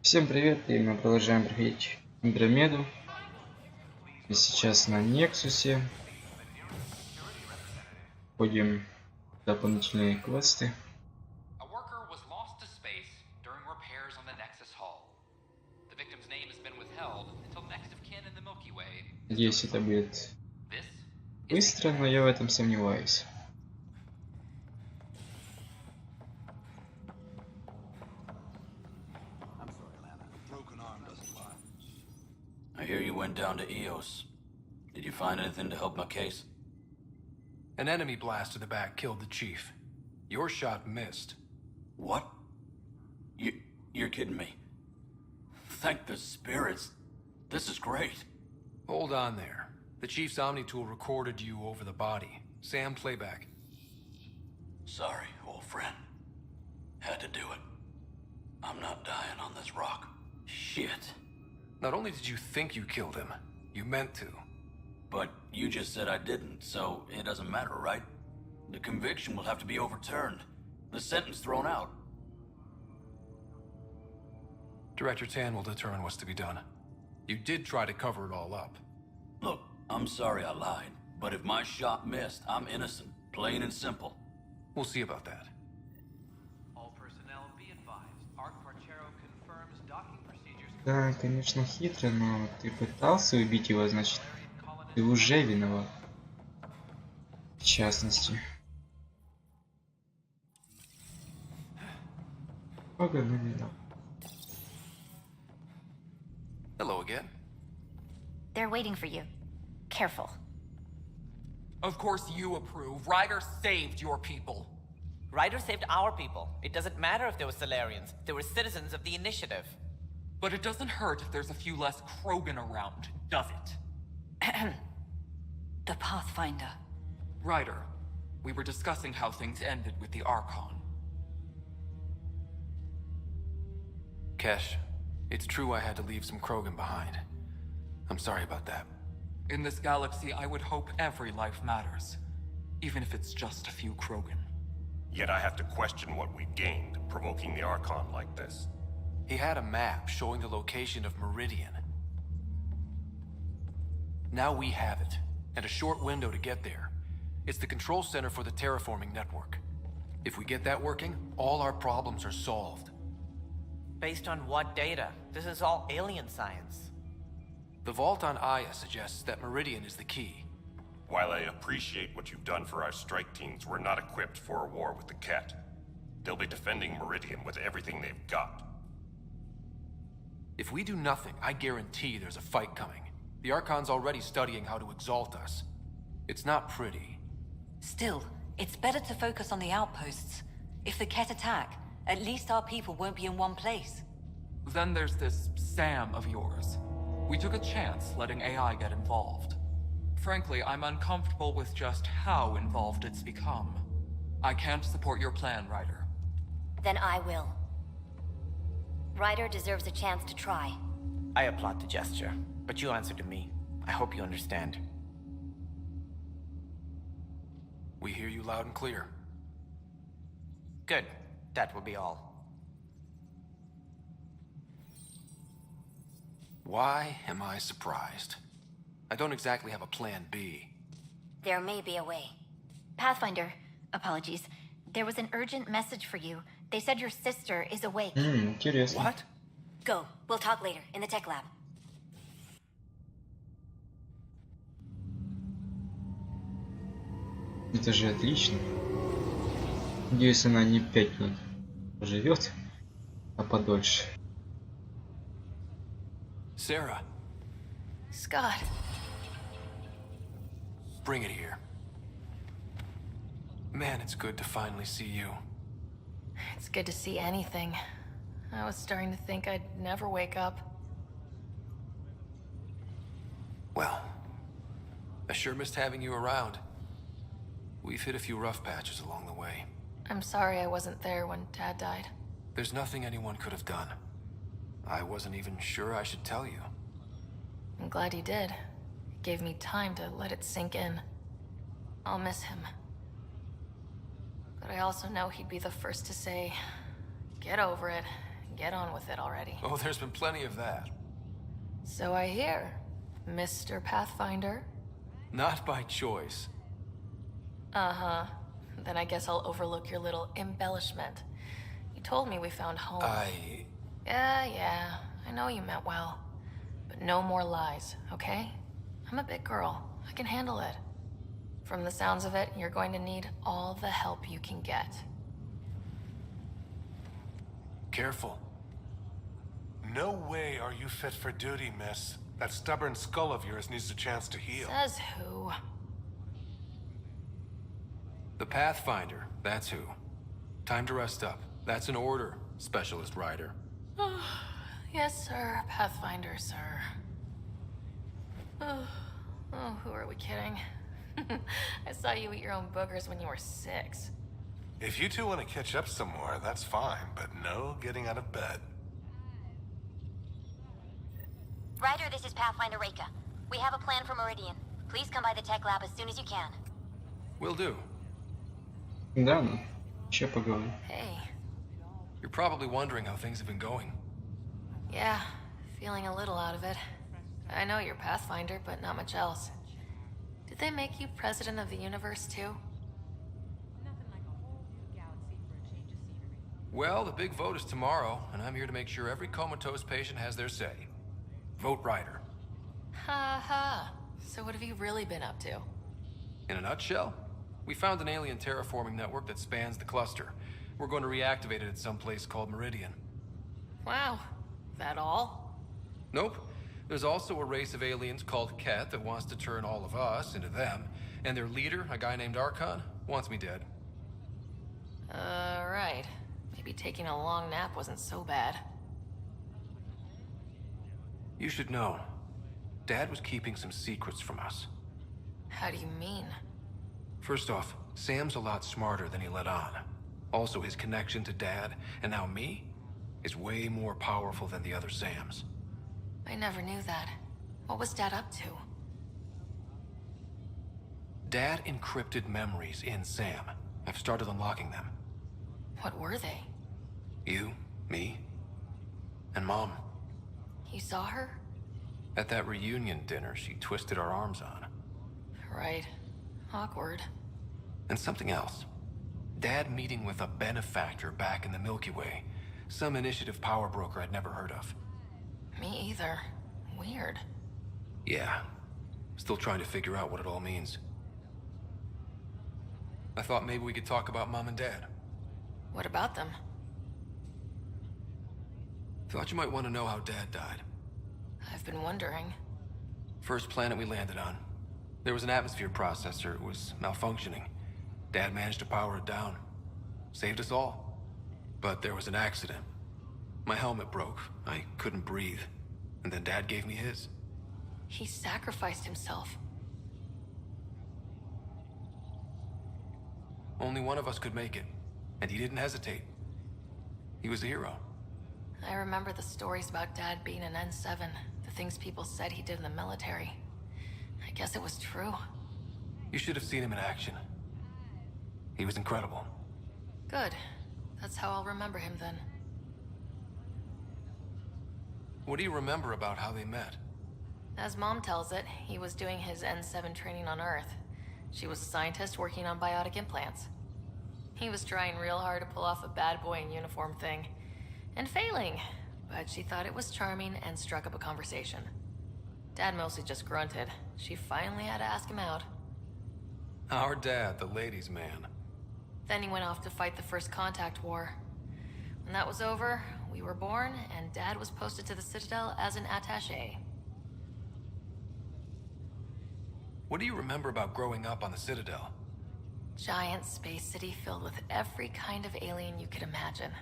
Всем привет, и мы продолжаем проходить Андромеду. И сейчас на Нексусе. Ходим дополнительные квесты. Надеюсь, это будет быстро, но я в этом сомневаюсь. I hear you went down to EOS. Did you find anything to help my case? An enemy blast to the back killed the chief. Your shot missed. What? You're kidding me. Thank the spirits. This is great. Hold on there. The chief's Omni tool recorded you over the body. Sam, playback. Sorry, old friend. Had to do it. I'm not dying on this rock. Shit. Not only did you think you killed him, you meant to. But you just said I didn't, so it doesn't matter, right? The conviction will have to be overturned. The sentence thrown out. Director Tan will determine what's to be done. You did try to cover it all up. Look, I'm sorry I lied, but if my shot missed, I'm innocent. Plain and simple. We'll see about that. All personnel be advised. Art Quarchero confirms docking procedures. Да, конечно, хитро, но ты пытался убить его, значит, ты уже виноват. В частности. Погода виноват. Hello again. They're waiting for you. Careful. Of course you approve. Ryder saved your people. Ryder saved our people. It doesn't matter if they were Solarians. They were citizens of the Initiative. But it doesn't hurt if there's a few less Krogan around, does it? The Pathfinder. Ryder, we were discussing how things ended with the Archon. Kesh, it's true I had to leave some Krogan behind. I'm sorry about that. In this galaxy, I would hope every life matters. Even if it's just a few Krogan. Yet I have to question what we've gained, provoking the Archon like this. He had a map showing the location of Meridian. Now we have it, and a short window to get there. It's the control center for the terraforming network. If we get that working, all our problems are solved. Based on what data? This is all alien science. The vault on Aya suggests that Meridian is the key. While I appreciate what you've done for our strike teams, we're not equipped for a war with the Ket. They'll be defending Meridian with everything they've got. If we do nothing, I guarantee there's a fight coming. The Archon's already studying how to exalt us. It's not pretty. Still, it's better to focus on the outposts. If the Ket attack, at least our people won't be in one place. Then there's this Sam of yours. We took a chance letting AI get involved. Frankly, I'm uncomfortable with just how involved it's become. I can't support your plan, Ryder. Then I will. Ryder deserves a chance to try. I applaud the gesture, but you answer to me. I hope you understand. We hear you loud and clear. Good. That will be all. Why am I surprised? I don't exactly have a plan B. There may be a way. Pathfinder, apologies. There was an urgent message for you. They said your sister is awake. Интересно. What? Go. We'll talk later, in the tech lab. Это же отлично. Надеюсь, она не 5 минут живет, а подольше. Sarah, Scott. bring it here. Man, it's good to finally see you. It's good to see anything. I was starting to think I'd never wake up. Well, I sure missed having you around. We've hit a few rough patches along the way. I'm sorry I wasn't there when Dad died. There's nothing anyone could have done. I wasn't even sure I should tell you. I'm glad he did. It gave me time to let it sink in. I'll miss him. But I also know he'd be the first to say, get over it. Get on with it already. Oh, there's been plenty of that. So I hear, Mr. Pathfinder. Not by choice. Uh-huh. Then I guess I'll overlook your little embellishment. You told me we found home. Yeah, I know you meant well. But no more lies, okay? I'm a big girl. I can handle it. From the sounds of it, you're going to need all the help you can get. Careful. No way are you fit for duty, miss. That stubborn skull of yours needs a chance to heal. Says who? The Pathfinder, that's who. Time to rest up. That's an order, Specialist Ryder. Yes, sir. Pathfinder, sir. Who are we kidding? I saw you eat your own boogers when you were 6. If you two want to catch up some more, that's fine, but no getting out of bed. Ryder, this is Pathfinder Reika. We have a plan for Meridian. Please come by the tech lab as soon as you can. Will do. Да, ну. Еще поговорим. Hey. You're probably wondering how things have been going. Yeah, feeling a little out of it. I know you're Pathfinder, but not much else. Did they make you president of the universe, too? Well, the big vote is tomorrow, and I'm here to make sure every comatose patient has their say. Vote Ryder. Ha ha. So what have you really been up to? In a nutshell, we found an alien terraforming network that spans the cluster. We're going to reactivate it at some place called Meridian. Wow. That all? Nope. There's also a race of aliens called Ket that wants to turn all of us into them, and their leader, a guy named Archon, wants me dead. Right. Maybe taking a long nap wasn't so bad. You should know, Dad was keeping some secrets from us. How do you mean? First off, Sam's a lot smarter than he let on. Also, his connection to Dad, and now me, is way more powerful than the other Sams. I never knew that. What was Dad up to? Dad encrypted memories in Sam. I've started unlocking them. What were they? You, me, and Mom. You saw her? At that reunion dinner she twisted our arms on. Right. Awkward. And something else. Dad meeting with a benefactor back in the Milky Way. Some initiative power broker I'd never heard of. Me either. Weird. Yeah. Still trying to figure out what it all means. I thought maybe we could talk about Mom and Dad. What about them? Thought you might want to know how Dad died. I've been wondering. First planet we landed on. There was an atmosphere processor. It was malfunctioning. Dad managed to power it down. Saved us all. But there was an accident. My helmet broke. I couldn't breathe. And then Dad gave me his. He sacrificed himself. Only one of us could make it. And he didn't hesitate. He was a hero. I remember the stories about Dad being an N7. The things people said he did in the military. I guess it was true. You should have seen him in action. He was incredible. Good. That's how I'll remember him then. What do you remember about how they met? As Mom tells it, he was doing his N7 training on Earth. She was a scientist working on biotic implants. He was trying real hard to pull off a bad boy in uniform thing. And failing. But she thought it was charming and struck up a conversation. Dad mostly just grunted. She finally had to ask him out. Our dad, the ladies' man. Then he went off to fight the First Contact War. When that was over, we were born, and Dad was posted to the Citadel as an attaché. What do you remember about growing up on the Citadel? Giant space city filled with every kind of alien you could imagine.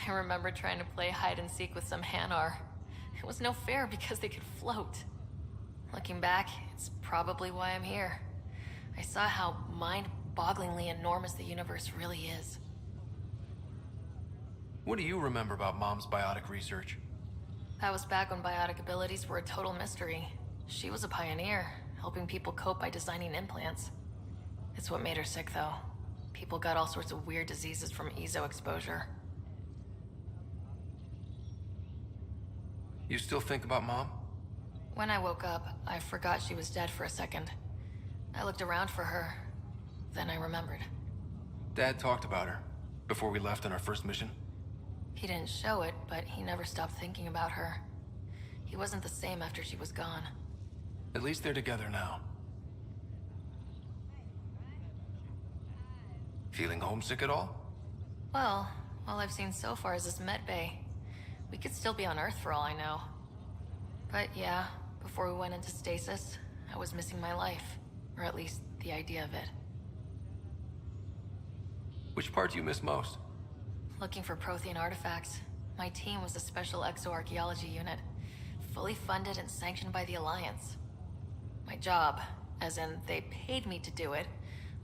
I remember trying to play hide and seek with some Hanar. It was no fair because they could float. Looking back, it's probably why I'm here. I saw how mind-bogglingly enormous the universe really is. What do you remember about Mom's biotic research? That was back when biotic abilities were a total mystery. She was a pioneer, helping people cope by designing implants. It's what made her sick, though. People got all sorts of weird diseases from ESO exposure. You still think about Mom? When I woke up, I forgot she was dead for a second. I looked around for her. Then I remembered. Dad talked about her before we left on our first mission. He didn't show it, but he never stopped thinking about her. He wasn't the same after she was gone. At least they're together now. Feeling homesick at all? Well, all I've seen so far is this med bay. We could still be on Earth for all I know. But yeah, before we went into stasis, I was missing my life. Or at least the idea of it. Which part do you miss most? Looking for Prothean artifacts. My team was a special exoarchaeology unit, fully funded and sanctioned by the Alliance. My job, as in they paid me to do it,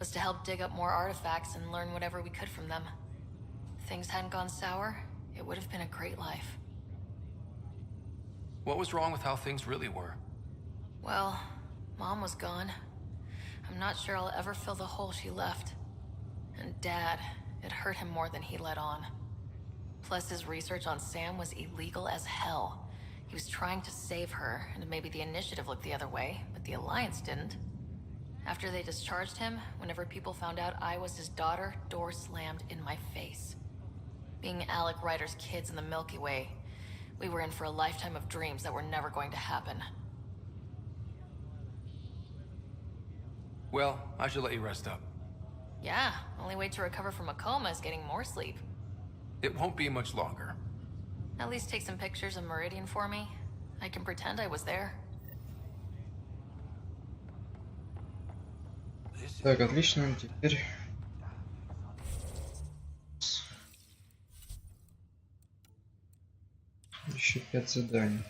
was to help dig up more artifacts and learn whatever we could from them. If things hadn't gone sour, it would have been a great life. What was wrong with how things really were? Well, Mom was gone. I'm not sure I'll ever fill the hole she left. And Dad, it hurt him more than he let on. Plus, his research on Sam was illegal as hell. He was trying to save her, and maybe the Initiative looked the other way, but the Alliance didn't. After they discharged him, whenever people found out I was his daughter, doors slammed in my face. Being Alec Ryder's kids in the Milky Way, we were in for a lifetime of dreams that were never going to happen. Well, I should let you rest up. Yeah, only way to recover from a coma is getting more sleep. It won't be much longer. At least take some pictures of Meridian for me. I can pretend I was there. Так, отлично, теперь... Еще 5 заданий.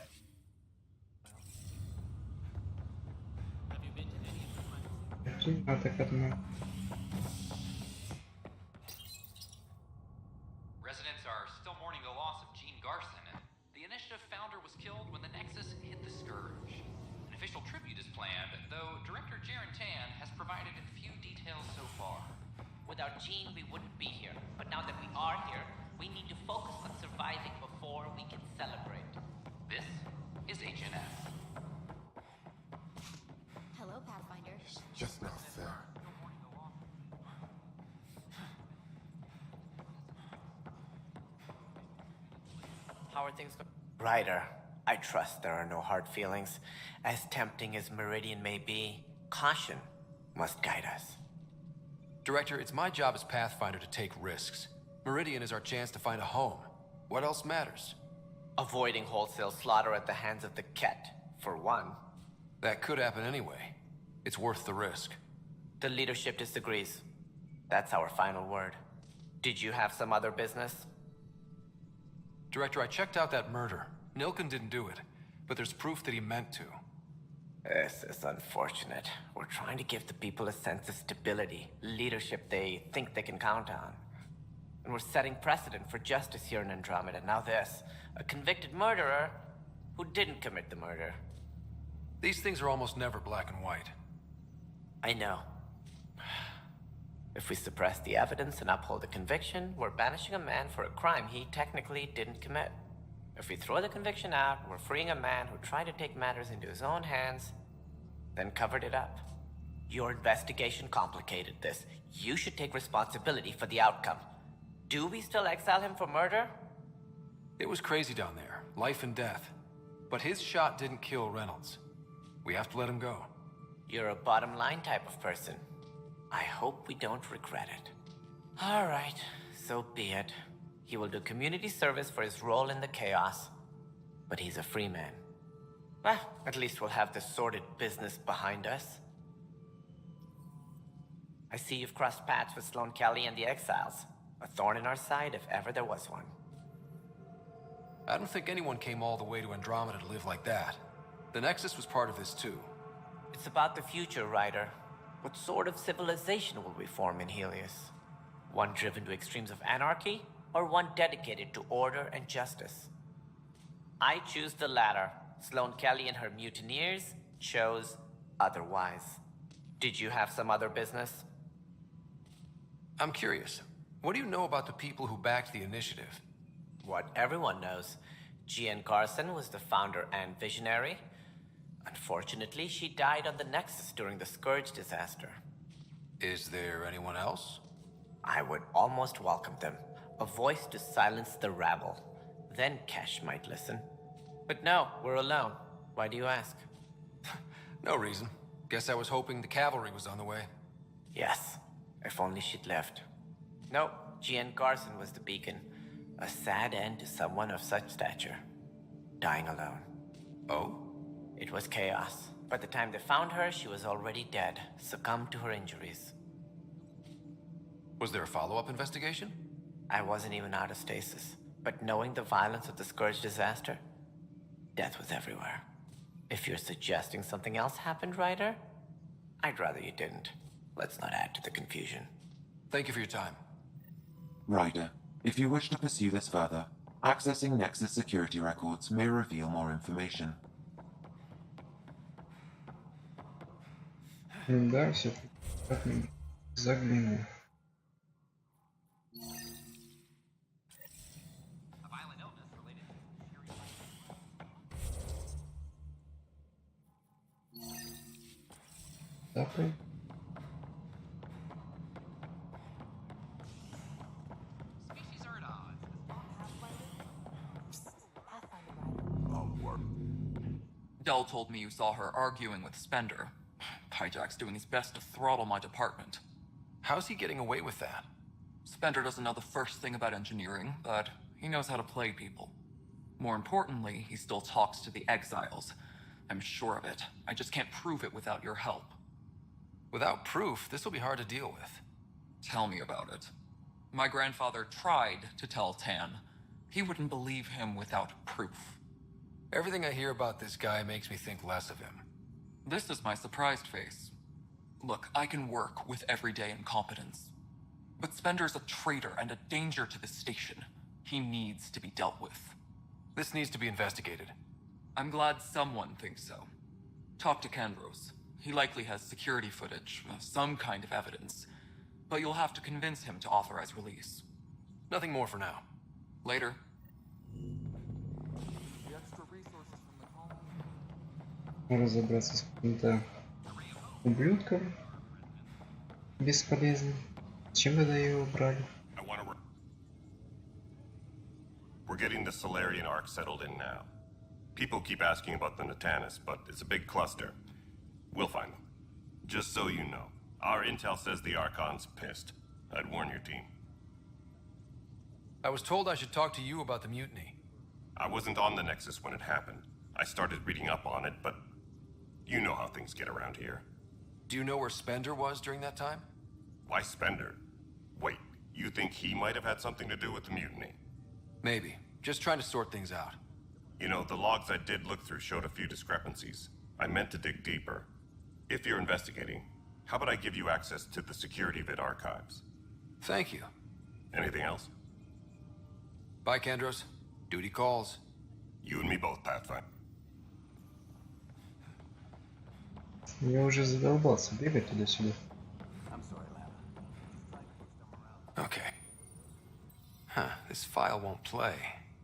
А так одно. Residents are still mourning the loss of Gene Garson. The Initiative founder was killed when the Nexus hit the Scourge. An official tribute is planned, though Director Jaren Tan has provided few details so far. Without Gene, we wouldn't be here. But now that we are here, we need to focus on surviving before we can celebrate. This is HNS. Hello, Pathfinder. Just not fair. How are things going? Ryder, I trust there are no hard feelings. As tempting as Meridian may be, caution must guide us. Director, it's my job as Pathfinder to take risks. Meridian is our chance to find a home. What else matters? Avoiding wholesale slaughter at the hands of the Ket, for one. That could happen anyway. It's worth the risk. The leadership disagrees. That's our final word. Did you have some other business? Director, I checked out that murder. Nilken didn't do it, but there's proof that he meant to. This is unfortunate. We're trying to give the people a sense of stability, leadership they think they can count on. And we're setting precedent for justice here in Andromeda. Now this, a convicted murderer who didn't commit the murder. These things are almost never black and white. I know. If we suppress the evidence and uphold the conviction, we're banishing a man for a crime he technically didn't commit. If we throw the conviction out, we're freeing a man who tried to take matters into his own hands, then covered it up. Your investigation complicated this. You should take responsibility for the outcome. Do we still exile him for murder? It was crazy down there, life and death. But his shot didn't kill Reynolds. We have to let him go. You're a bottom line type of person. I hope we don't regret it. All right, so be it. He will do community service for his role in the chaos. But he's a free man. Well, at least we'll have the sordid business behind us. I see you've crossed paths with Sloane Kelly and the Exiles. A thorn in our side if ever there was one. I don't think anyone came all the way to Andromeda to live like that. The Nexus was part of this too. It's about the future, Ryder. What sort of civilization will we form in Helios? One driven to extremes of anarchy, or one dedicated to order and justice? I choose the latter. Sloane Kelly and her mutineers chose otherwise. Did you have some other business? I'm curious. What do you know about the people who backed the initiative? What everyone knows. Gian Garson was the founder and visionary. Unfortunately, she died on the Nexus during the Scourge disaster. Is there anyone else? I would almost welcome them. A voice to silence the rabble. Then Kesh might listen. But no, we're alone. Why do you ask? No reason. Guess I was hoping the cavalry was on the way. Yes, if only she'd left. No, Gian Garson was the beacon. A sad end to someone of such stature. Dying alone. Oh? It was chaos. By the time they found her, she was already dead, succumbed to her injuries. Was there a follow-up investigation? I wasn't even out of stasis, but knowing the violence of the Scourge disaster, death was everywhere. If you're suggesting something else happened, Ryder, I'd rather you didn't. Let's not add to the confusion. Thank you for your time. Ryder, if you wish to pursue this further, accessing Nexus security records may reveal more information. Да, все загляну. Тапай. Species are at odds. Dell told me you saw her arguing with Spender. Hijack's doing his best to throttle my department. How's he getting away with that? Spender doesn't know the first thing about engineering, but he knows how to play people. More importantly, he still talks to the exiles. I'm sure of it. I just can't prove it without your help. Without proof, this will be hard to deal with. Tell me about it. My grandfather tried to tell Tan. He wouldn't believe him without proof. Everything I hear about this guy makes me think less of him. This is my surprised face. Look, I can work with everyday incompetence. But Spender's a traitor and a danger to the station. He needs to be dealt with. This needs to be investigated. I'm glad someone thinks so. Talk to Kandros. He likely has security footage, some kind of evidence. But you'll have to convince him to authorize release. Nothing more for now. Later. Разобраться с каким-то ублюдком бесполезным. Зачем тогда его брали? We're getting the Solarian Arc settled in now. People keep asking about the Natanus, but it's a big cluster. We'll find them. Just so you know, our intel says the Archon's pissed. I'd warn your team. I was told I should talk to you about the mutiny. I wasn't on the Nexus when it happened. I started reading up on it, but you know how things get around here. Do you know where Spender was during that time? Why Spender? Wait, you think he might have had something to do with the mutiny? Maybe. Just trying to sort things out. You know, the logs I did look through showed a few discrepancies. I meant to dig deeper. If you're investigating, how about I give you access to the security vid archives? Thank you. Anything else? Bye, Kandros. Duty calls. You and me both, Pathfinder. Я уже задолбался бегать туда-сюда. Okay. Huh, this file won't play.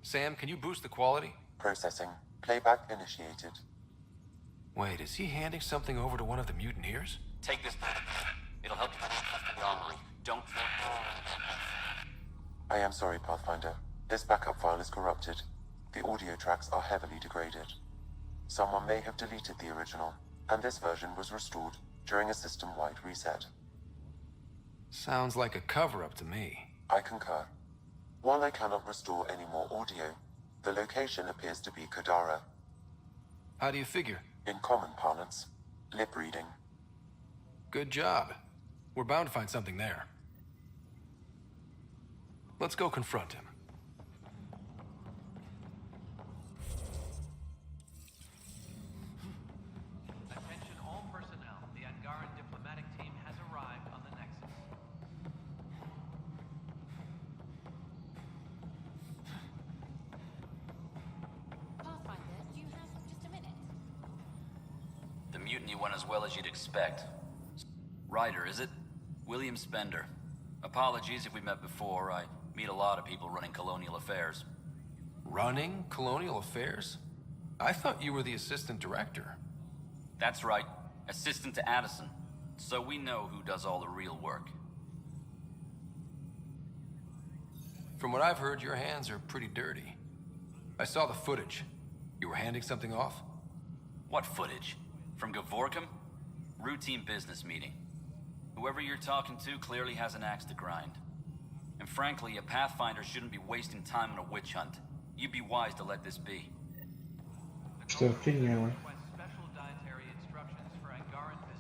Sam, can you boost the quality? Processing. Playback initiated. Wait, is he handing something over to one of the mutineers? Take this. It'll help you the armory. Don't. I am sorry, Pathfinder. This backup file is corrupted. The audio tracks are heavily degraded. Someone may have deleted the original, and this version was restored during a system-wide reset. Sounds like a cover-up to me. I concur. While I cannot restore any more audio, the location appears to be Kadara. How do you figure? In common parlance, lip reading. Good job. We're bound to find something there. Let's go confront him. Attention all personnel. The Angaran diplomatic team has arrived on the Nexus. Pathfinder, do you have just a minute? The mutiny went as well as you'd expect. Ryder, is it? William Spender. Apologies if we met before. I meet a lot of people running colonial affairs. Running colonial affairs? I thought you were the assistant director. That's right. Assistant to Addison. So we know who does all the real work. From what I've heard, your hands are pretty dirty. I saw the footage. You were handing something off? What footage? From Gavorkum? Routine business meeting. Whoever you're talking to clearly has an axe to grind. And frankly, a Pathfinder shouldn't be wasting time on a witch hunt. You'd be wise to let this be. Что, приняло.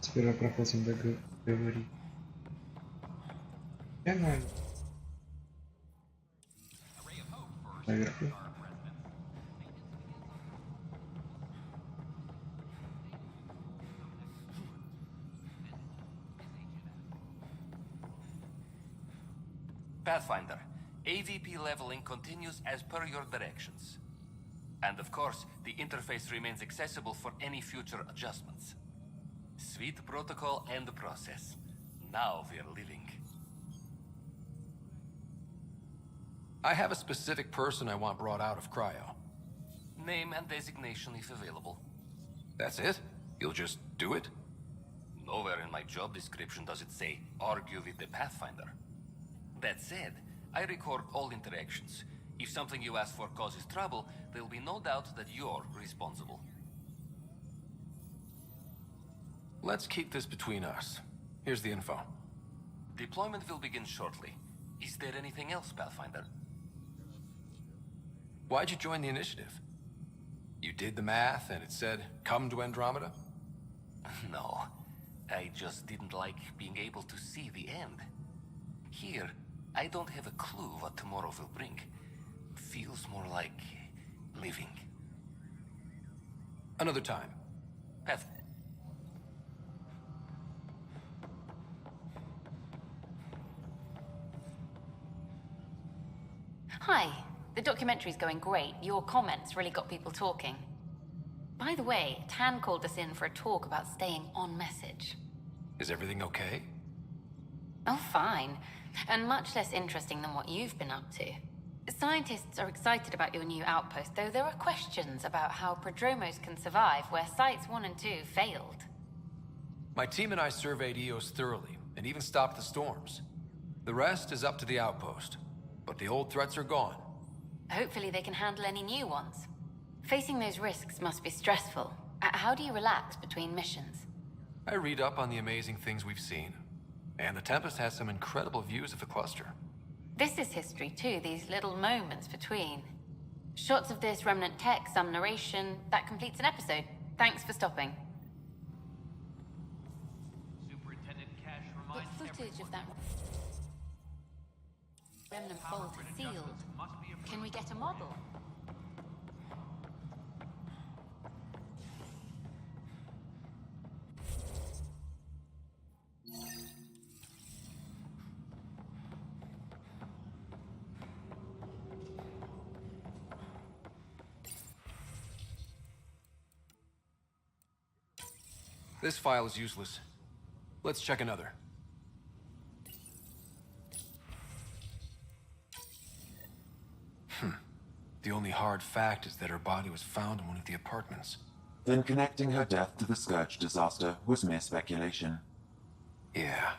Теперь проходим договорить. Я наверху. Pathfinder, AVP leveling continues as per your directions. And of course, the interface remains accessible for any future adjustments. Sweet protocol and process. Now we're living. I have a specific person I want brought out of cryo. Name and designation if available. That's it? You'll just do it? Nowhere in my job description does it say, argue with the Pathfinder. That said, I record all interactions. If something you ask for causes trouble, there will be no doubt that you're responsible. Let's keep this between us. Here's the info. Deployment will begin shortly. Is there anything else, Pathfinder? Why'd you join the initiative? You did the math and it said, come to Andromeda? No. I just didn't like being able to see the end. Here, I don't have a clue what tomorrow will bring. Feels more like living. Another time. Path. Hi. The documentary's going great. Your comments really got people talking. By the way, Tan called us in for a talk about staying on message. Is everything okay? Oh, fine. And much less interesting than what you've been up to. Scientists are excited about your new outpost, though there are questions about how prodromos can survive where Sites 1 and 2 failed. My team and I surveyed EOS thoroughly, and even stopped the storms. The rest is up to the outpost, but the old threats are gone. Hopefully they can handle any new ones. Facing those risks must be stressful. How do you relax between missions? I read up on the amazing things we've seen. And the Tempest has some incredible views of the cluster. This is history too, these little moments between. Shots of this remnant tech, some narration. That completes an episode. Thanks for stopping. Superintendent Cash reminds But footage of that remnant vault is sealed. Can we get a model? This file is useless. Let's check another. The only hard fact is that her body was found in one of the apartments. Then connecting her death to the Scourge disaster was mere speculation. Yeah,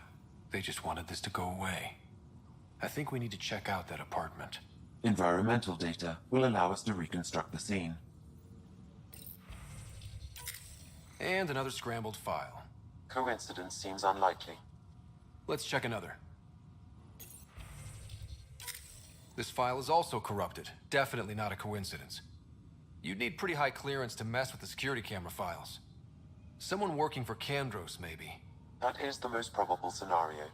they just wanted this to go away. I think we need to check out that apartment. Environmental data will allow us to reconstruct the scene. And another scrambled file. Coincidence seems unlikely. Let's check another. This file is also corrupted. Definitely not a coincidence. You'd need pretty high clearance to mess with the security camera files. Someone working for Kandros, maybe. That is the most probable scenario.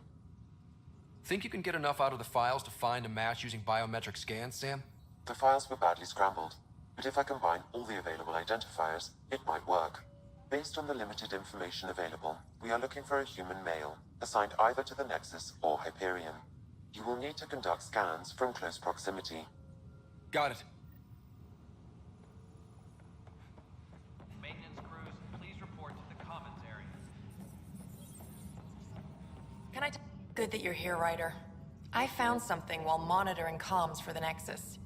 Think you can get enough out of the files to find a match using biometric scans, Sam? The files were badly scrambled, but if I combine all the available identifiers, it might work. Based on the limited information available, we are looking for a human male, assigned either to the Nexus or Hyperion. You will need to conduct scans from close proximity. Got it. Maintenance crews, please report to the commons area. Can I Good that you're here, Ryder. I found something while monitoring comms for the Nexus.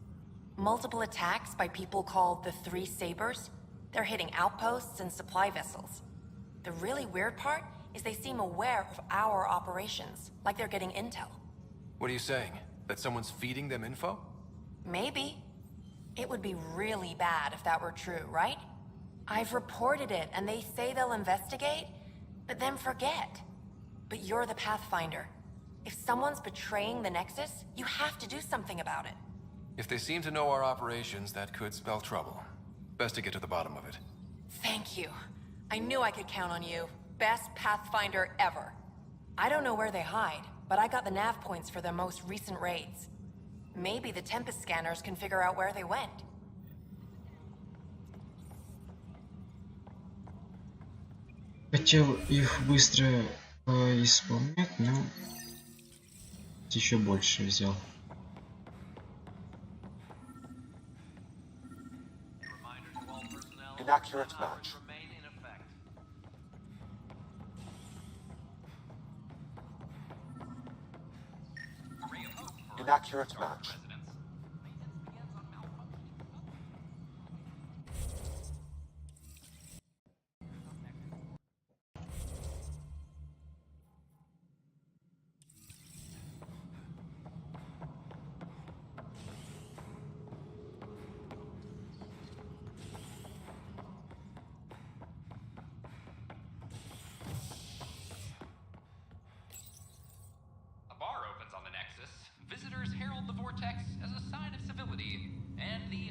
Multiple attacks by people called the Three Sabers. They're hitting outposts and supply vessels. The really weird part is they seem aware of our operations, like they're getting intel. What are you saying? That someone's feeding them info? Maybe. It would be really bad if that were true, right? I've reported it, and they say they'll investigate, but then forget. But you're the Pathfinder. If someone's betraying the Nexus, you have to do something about it. If they seem to know our operations, that could spell trouble. Best to get to the bottom of it. Thank you. I knew I could count on you. Best Pathfinder ever. I don't know where they hide, but I got the nav points for their most recent raids. Maybe the Tempest scanners can figure out where they went. Хотел их быстро исполнять, но еще больше взял. Inaccurate match. Inaccurate match.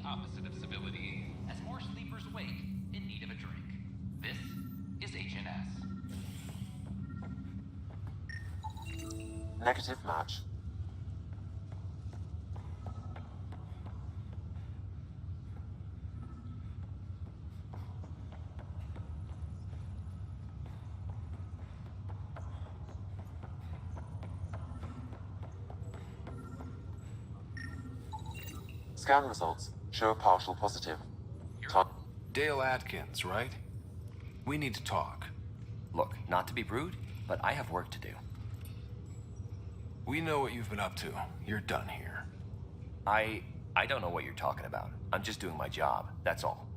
Opposite of civility, as more sleepers wake in need of a drink. This is HNS. Negative match. Scan results show a partial positive. Dale Atkins, right? We need to talk. Look, not to be rude, but I have work to do. We know what you've been up to. You're done here. I don't know what you're talking about. I'm just doing my job, that's all.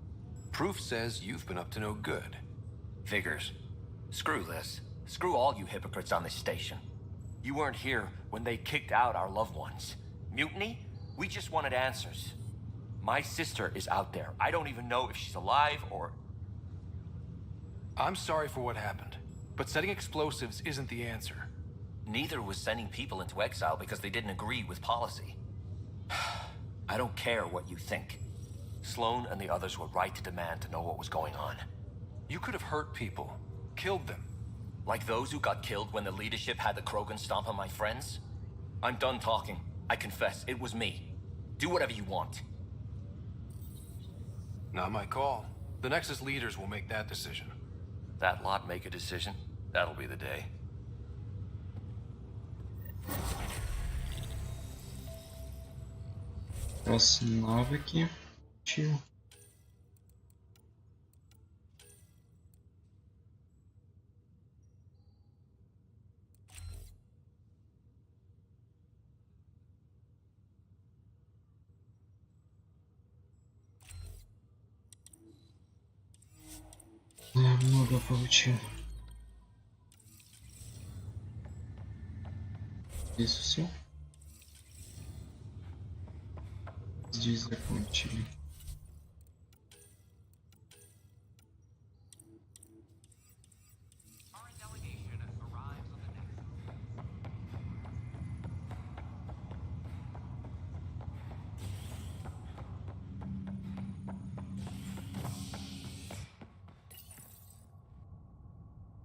Proof says you've been up to no good. Figures. Screw this. Screw all you hypocrites on this station. You weren't here when they kicked out our loved ones. Mutiny? We just wanted answers. My sister is out there. I don't even know if she's alive or... I'm sorry for what happened, but setting explosives isn't the answer. Neither was sending people into exile because they didn't agree with policy. I don't care what you think. Sloan and the others were right to demand to know what was going on. You could have hurt people, killed them. Like those who got killed when the leadership had the Krogan stomp on my friends? I'm done talking. I confess, it was me. Do whatever you want. Not my call. The Nexus leaders will make that decision. That lot make a decision? That'll be the day. Раз навыки. Чё? Я много получил. Здесь все. Здесь закончили.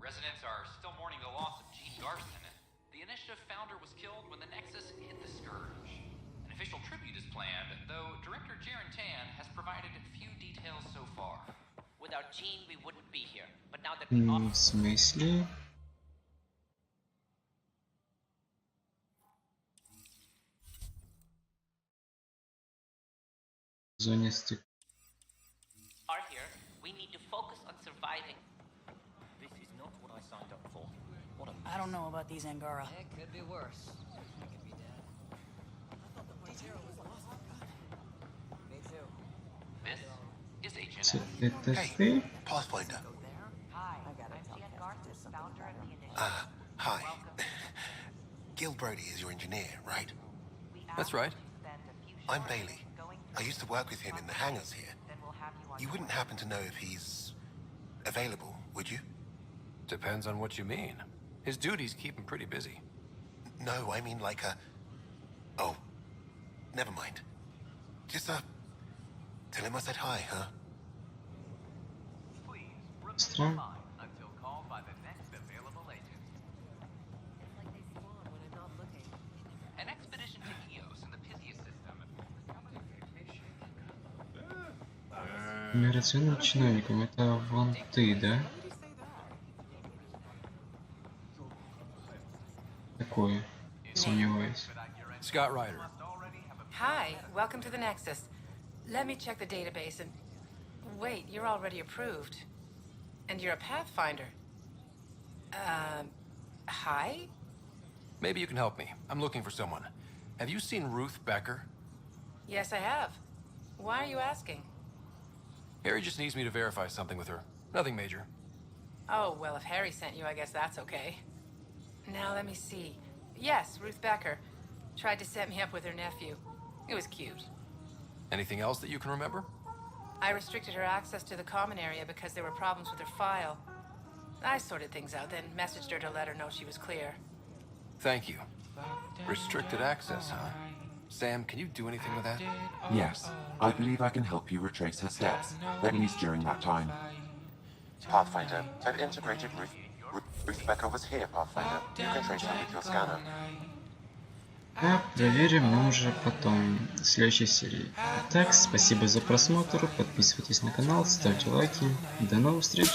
Residents are still mourning the loss of Gene Garson. The Initiative founder was killed when the Nexus hit the Scourge. An official tribute is planned, though Director Jaren Tan has provided few details so far. Without Gene, we wouldn't be here. But now that В смысле? В зоне стыка. are here, we need to focus on surviving. This is not what I signed up for. What a I don't know about these Angara. It could be worse. I could be dead. I thought the Pantera was the lost god. Это ты? Pathfinder. Hi. Gil Brody is your engineer, right? That's right. I'm Bailey. I used to work with him in the hangars here. You wouldn't happen to know if he's available, would you? Depends on what you mean. His duties keep him pretty busy. No, I mean like a... Oh, never mind. Just, tell him I said hi, huh? Странно. An expedition to Eos in the Pythias system. Миграционным чиновником это вон ты, да? Такое. Сомневаюсь. Scott Ryder. Hi, welcome to the Nexus. Let me check the database and... Wait, you're already approved. And you're a Pathfinder. Hi? Maybe you can help me. I'm looking for someone. Have you seen Ruth Becker? Yes, I have. Why are you asking? Harry just needs me to verify something with her. Nothing major. Oh, well, if Harry sent you, I guess that's okay. Now, let me see. Yes, Ruth Becker. Tried to set me up with her nephew. It was cute. Anything else that you can remember? I restricted her access to the common area because there were problems with her file. I sorted things out, then messaged her to let her know she was clear. Thank you. Restricted access, huh? Sam, can you do anything with that? Yes, I believe I can help you retrace her steps, at least during that time. Pathfinder, I've integrated Ruth Becker was here, Pathfinder. You can trace her with your scanner. А проверим мы уже потом, в следующей серии. Итак, спасибо за просмотр, подписывайтесь на канал, ставьте лайки. До новых встреч!